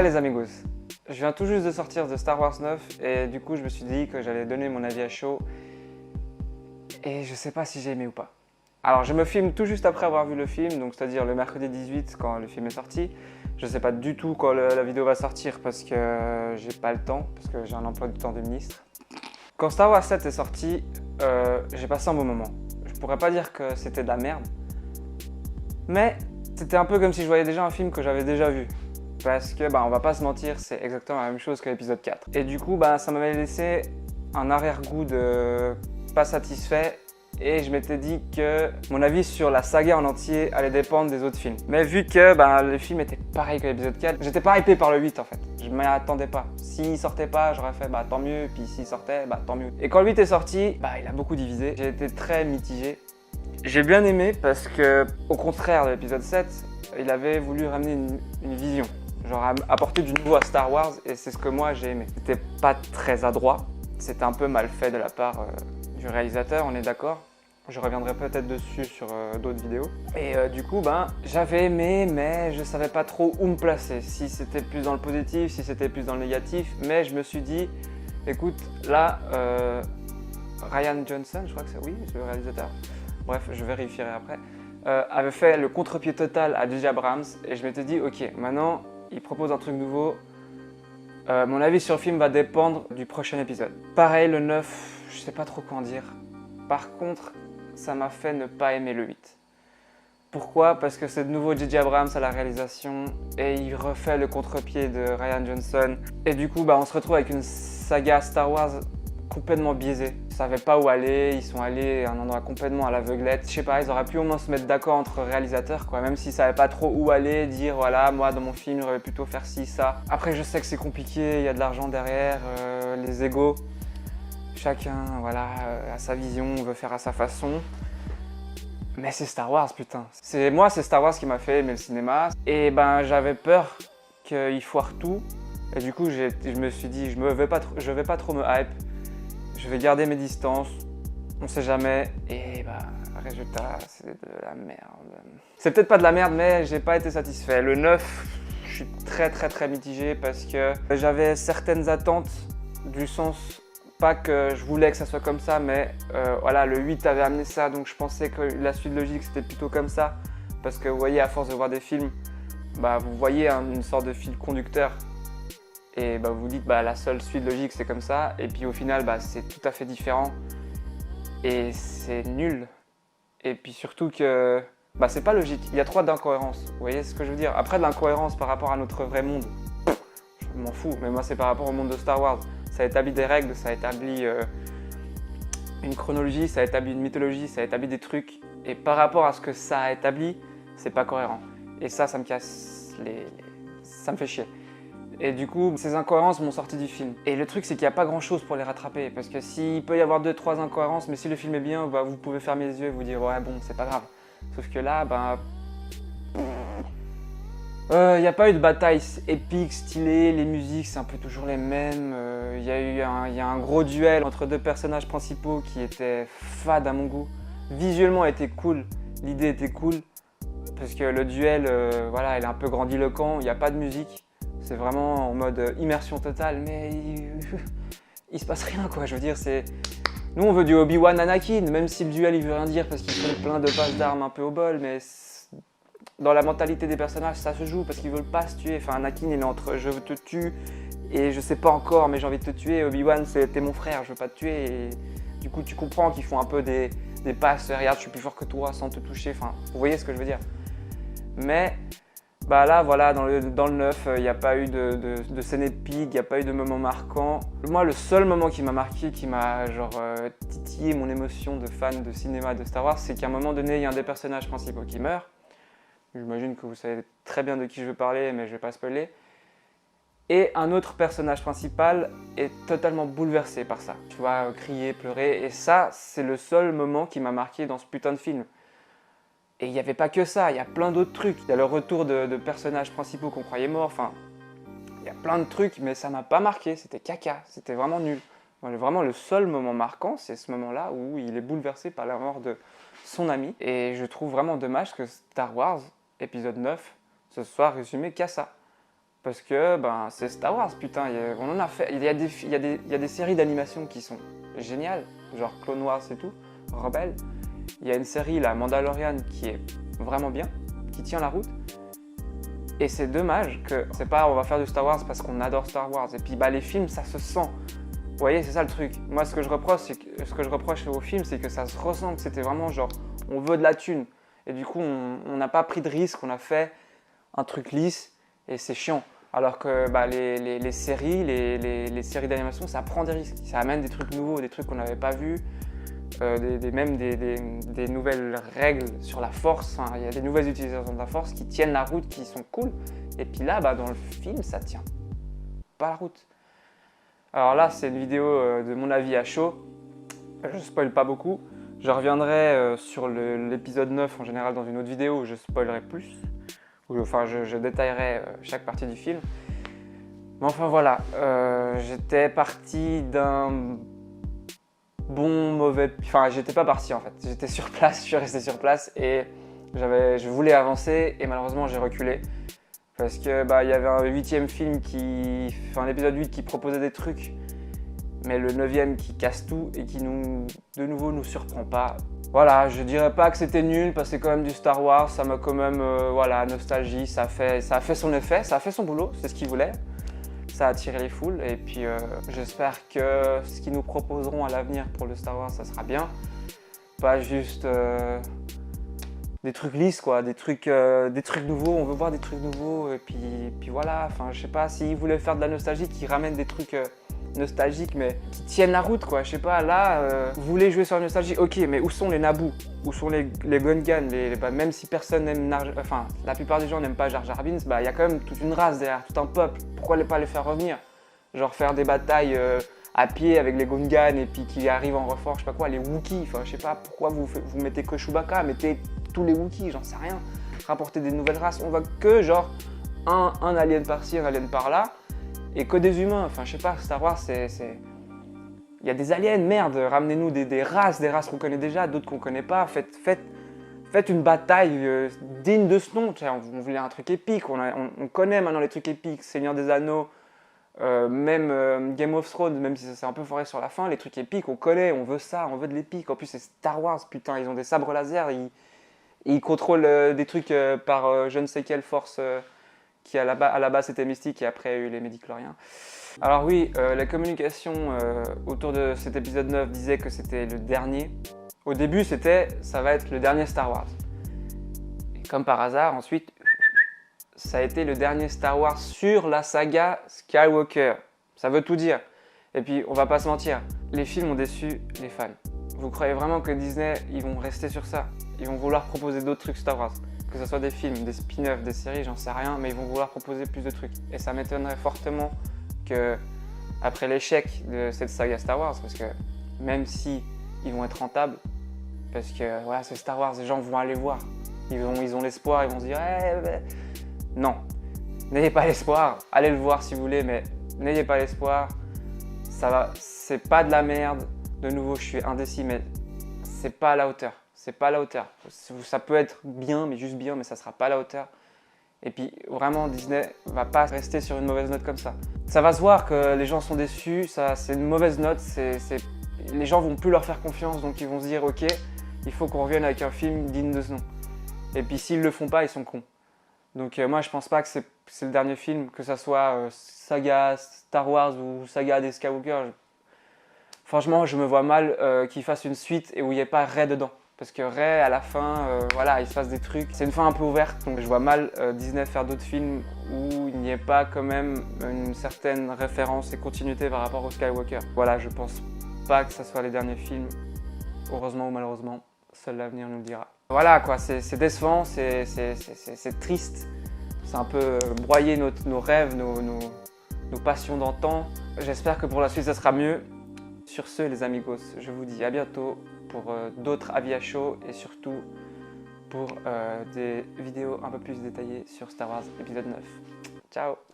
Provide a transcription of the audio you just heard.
Voilà les amigos, je viens tout juste de sortir de Star Wars 9 et du coup je me suis dit que j'allais donner mon avis à chaud et je sais pas si j'ai aimé ou pas. Alors je me filme tout juste après avoir vu le film, donc c'est-à-dire le mercredi 18 quand le film est sorti. Je sais pas du tout quand la vidéo va sortir parce que j'ai pas le temps, parce que j'ai un emploi du temps de ministre. Quand Star Wars 7 est sorti, j'ai passé un bon moment. Je pourrais pas dire que c'était de la merde, mais c'était un peu comme si je voyais déjà un film que j'avais déjà vu. Parce que, on va pas se mentir, c'est exactement la même chose que l'épisode 4. Et du coup, ça m'avait laissé un arrière-goût de pas satisfait. Et je m'étais dit que mon avis sur la saga en entier allait dépendre des autres films. Mais vu que le film était pareil que l'épisode 4, j'étais pas hypé par le 8 en fait. Je m'y attendais pas. S'il sortait pas, j'aurais fait tant mieux. Puis s'il sortait, tant mieux. Et quand le 8 est sorti, il a beaucoup divisé. J'ai été très mitigé. J'ai bien aimé parce que, au contraire de l'épisode 7, il avait voulu ramener une vision. Genre apporter du nouveau à Star Wars et c'est ce que moi j'ai aimé. C'était pas très adroit, c'était un peu mal fait de la part du réalisateur, on est d'accord. Je reviendrai peut-être dessus sur d'autres vidéos. Et du coup, j'avais aimé, mais je savais pas trop où me placer. Si c'était plus dans le positif, si c'était plus dans le négatif. Mais je me suis dit, écoute, là, Rian Johnson, je crois que c'est le réalisateur. Bref, je vérifierai après. Avait fait le contre-pied total à J.J. Abrams et je m'étais dit, ok, maintenant, il propose un truc nouveau. Mon avis sur le film va dépendre du prochain épisode. Pareil, le 9, je sais pas trop quoi en dire. Par contre, ça m'a fait ne pas aimer le 8. Pourquoi? Parce que c'est de nouveau J.J. Abrams à la réalisation et il refait le contre-pied de Rian Johnson. Et du coup, on se retrouve avec une saga Star Wars complètement biaisée. Ils savaient pas où aller, ils sont allés à un endroit complètement à l'aveuglette. Je sais pas, ils auraient pu au moins se mettre d'accord entre réalisateurs, quoi. Même s'ils savaient pas trop où aller, dire voilà, moi dans mon film, j'aurais plutôt faire ci, ça. Après, je sais que c'est compliqué, il y a de l'argent derrière, les égos. Chacun, a sa vision, veut faire à sa façon. Mais c'est Star Wars, putain. C'est Star Wars qui m'a fait aimer le cinéma. Et j'avais peur qu'il foire tout. Et du coup, je me suis dit, je vais pas trop me hype. Je vais garder mes distances, on sait jamais, et résultat, c'est de la merde. C'est peut-être pas de la merde, mais j'ai pas été satisfait. Le 9, je suis très mitigé parce que j'avais certaines attentes, du sens, pas que je voulais que ça soit comme ça, mais le 8 avait amené ça, donc je pensais que la suite logique c'était plutôt comme ça. Parce que vous voyez, à force de voir des films, vous voyez une sorte de fil conducteur. Et vous dites la seule suite logique c'est comme ça, et puis au final c'est tout à fait différent et c'est nul. Et puis surtout que c'est pas logique, il y a trop d'incohérences, vous voyez ce que je veux dire. Après de l'incohérence par rapport à notre vrai monde, je m'en fous, mais moi c'est par rapport au monde de Star Wars. Ça établit des règles, ça établit une chronologie, ça établit une mythologie, ça établit des trucs, et par rapport à ce que ça a établi, c'est pas cohérent. Et ça me casse ça me fait chier. Et du coup, ces incohérences m'ont sorti du film. Et le truc, c'est qu'il n'y a pas grand chose pour les rattraper. Parce que s'il peut y avoir 2-3 incohérences, mais si le film est bien, vous pouvez fermer les yeux et vous dire ouais bon, c'est pas grave. Sauf que là, il n'y a pas eu de bataille épique, stylée, les musiques c'est un peu toujours les mêmes. Il y a un gros duel entre deux personnages principaux qui étaient fades à mon goût. Visuellement était cool, l'idée était cool. Parce que le duel, il est un peu grandiloquent, il n'y a pas de musique. C'est vraiment en mode immersion totale, mais il se passe rien quoi, je veux dire, nous on veut du Obi-Wan Anakin, même si le duel il veut rien dire parce qu'ils font plein de passes d'armes un peu au bol, mais dans la mentalité des personnages ça se joue parce qu'ils veulent pas se tuer. Enfin Anakin il est entre je te tue et je sais pas encore mais j'ai envie de te tuer, Obi-Wan c'est t'es mon frère, je veux pas te tuer, et du coup tu comprends qu'ils font un peu des passes, regarde je suis plus fort que toi sans te toucher, enfin vous voyez ce que je veux dire. Mais là, dans le 9, il n'y a pas eu de scène épique, il n'y a pas eu de moment marquant. Moi, le seul moment qui m'a marqué, qui m'a titillé mon émotion de fan de cinéma de Star Wars, c'est qu'à un moment donné, il y a un des personnages principaux qui meurt. J'imagine que vous savez très bien de qui je veux parler, mais je ne vais pas spoiler. Et un autre personnage principal est totalement bouleversé par ça. Tu vois, crier, pleurer, et ça, c'est le seul moment qui m'a marqué dans ce putain de film. Et il n'y avait pas que ça, il y a plein d'autres trucs. Il y a le retour de personnages principaux qu'on croyait morts, enfin, il y a plein de trucs, mais ça m'a pas marqué, c'était caca, c'était vraiment nul. Vraiment, le seul moment marquant, c'est ce moment-là où il est bouleversé par la mort de son ami. Et je trouve vraiment dommage que Star Wars, épisode 9, se soit résumé qu'à ça. Parce que ben, c'est Star Wars, putain. On en a fait. Il y a des séries d'animation qui sont géniales, genre Clone Wars et tout, Rebelle. Il y a une série, la Mandalorian, qui est vraiment bien, qui tient la route. Et c'est dommage que c'est pas on va faire du Star Wars parce qu'on adore Star Wars. Et puis bah, les films, ça se sent. Vous voyez, c'est ça le truc. Moi, ce que je reproche aux films, c'est que ça se ressent, que c'était vraiment genre, on veut de la thune. Et du coup, on n'a pas pris de risque, on a fait un truc lisse et c'est chiant. Alors que bah, les séries, les séries d'animation, ça prend des risques. Ça amène des trucs nouveaux, des trucs qu'on n'avait pas vus. Même des nouvelles règles sur la force. Hein. Il y a des nouvelles utilisations de la force qui tiennent la route, qui sont cool. Et puis là, bah, dans le film, ça tient pas la route. Alors là, c'est une vidéo de mon avis à chaud. Je spoil pas beaucoup. Je reviendrai sur l'épisode 9 en général dans une autre vidéo où je spoilerai plus. Enfin, je détaillerai chaque partie du film. Mais enfin voilà, j'étais parti d'un bon, mauvais... Enfin, j'étais pas parti en fait. J'étais sur place, je suis resté sur place et je voulais avancer et malheureusement j'ai reculé. Parce que bah, y avait un 8e film un épisode 8 qui proposait des trucs, mais le 9e qui casse tout et qui de nouveau nous surprend pas. Voilà, je dirais pas que c'était nul parce que c'est quand même du Star Wars, ça m'a quand même, voilà, nostalgie, ça a fait son effet, ça a fait son boulot, c'est ce qu'il voulait. Ça a attiré les foules et puis j'espère que ce qu'ils nous proposeront à l'avenir pour le Star Wars, ça sera bien. Pas juste des trucs lisses quoi, des trucs nouveaux, on veut voir des trucs nouveaux et puis voilà, enfin je sais pas, s'ils voulaient faire de la nostalgie, qu'ils ramènent des trucs nostalgiques mais qui tiennent la route quoi, je sais pas, là, vous voulez jouer sur la nostalgie, ok, mais où sont les Naboo? Où sont les Gungans? Bah, même si personne n'aime, enfin la plupart des gens n'aiment pas Jar Jar Binks, bah il y a quand même toute une race derrière, tout un peuple, pourquoi ne pas les faire revenir? Genre faire des batailles à pied avec les Gungans et puis qui arrivent en renfort, je sais pas quoi, les Wookiees, enfin je sais pas pourquoi vous mettez que Chewbacca, mettez tous les Wookiees, j'en sais rien, rapporter des nouvelles races, on voit que genre un alien par-ci, un alien par-là, et que des humains, enfin je sais pas, Star Wars il y a des aliens, merde, ramenez-nous des races qu'on connaît déjà, d'autres qu'on connaît pas, faites une bataille digne de ce nom, on voulait un truc épique, on connaît maintenant les trucs épiques, Seigneur des Anneaux, même Game of Thrones, même si ça s'est un peu foiré sur la fin, les trucs épiques, on connaît, on veut ça, on veut de l'épique, en plus c'est Star Wars, putain, ils ont des sabres laser, ils contrôlent des trucs par je ne sais quelle force qui à la base c'était mystique et après eu les médicloriens. Alors oui, la communication autour de cet épisode 9 disait que c'était le dernier. Au début ça va être le dernier Star Wars. Et comme par hasard, ensuite, ça a été le dernier Star Wars sur la saga Skywalker. Ça veut tout dire. Et puis, on va pas se mentir, les films ont déçu les fans. Vous croyez vraiment que Disney, ils vont rester sur ça? Ils vont vouloir proposer d'autres trucs Star Wars? Que ce soit des films, des spin-offs, des séries, j'en sais rien, mais ils vont vouloir proposer plus de trucs. Et ça m'étonnerait fortement que, après l'échec de cette saga Star Wars, parce que même si ils vont être rentables, parce que voilà, c'est Star Wars, les gens vont aller voir. Ils ont l'espoir, ils vont se dire non, n'ayez pas l'espoir, allez le voir si vous voulez, mais n'ayez pas l'espoir. C'est pas de la merde. De nouveau, je suis indécis, mais c'est pas à la hauteur. C'est pas à la hauteur. Ça peut être bien, mais juste bien, mais ça sera pas à la hauteur. Et puis vraiment, Disney va pas rester sur une mauvaise note comme ça. Ça va se voir que les gens sont déçus, c'est une mauvaise note, les gens vont plus leur faire confiance, donc ils vont se dire ok, il faut qu'on revienne avec un film digne de ce nom. Et puis s'ils le font pas, ils sont cons. Donc moi je pense pas que c'est le dernier film, que ça soit saga Star Wars ou saga des Skywalker. Franchement, je me vois mal qu'ils fassent une suite et où il n'y ait pas Rey dedans. Parce que Rey, à la fin, voilà, il se passe des trucs. C'est une fin un peu ouverte, donc je vois mal Disney faire d'autres films où il n'y ait pas quand même une certaine référence et continuité par rapport au Skywalker. Voilà, je pense pas que ce soit les derniers films. Heureusement ou malheureusement, seul l'avenir nous le dira. Voilà quoi, c'est décevant, c'est triste. C'est un peu broyer nos rêves, nos passions d'antan. J'espère que pour la suite, ça sera mieux. Sur ce, les amigos, je vous dis à bientôt pour d'autres avis à chaud et surtout pour des vidéos un peu plus détaillées sur Star Wars épisode 9. Ciao!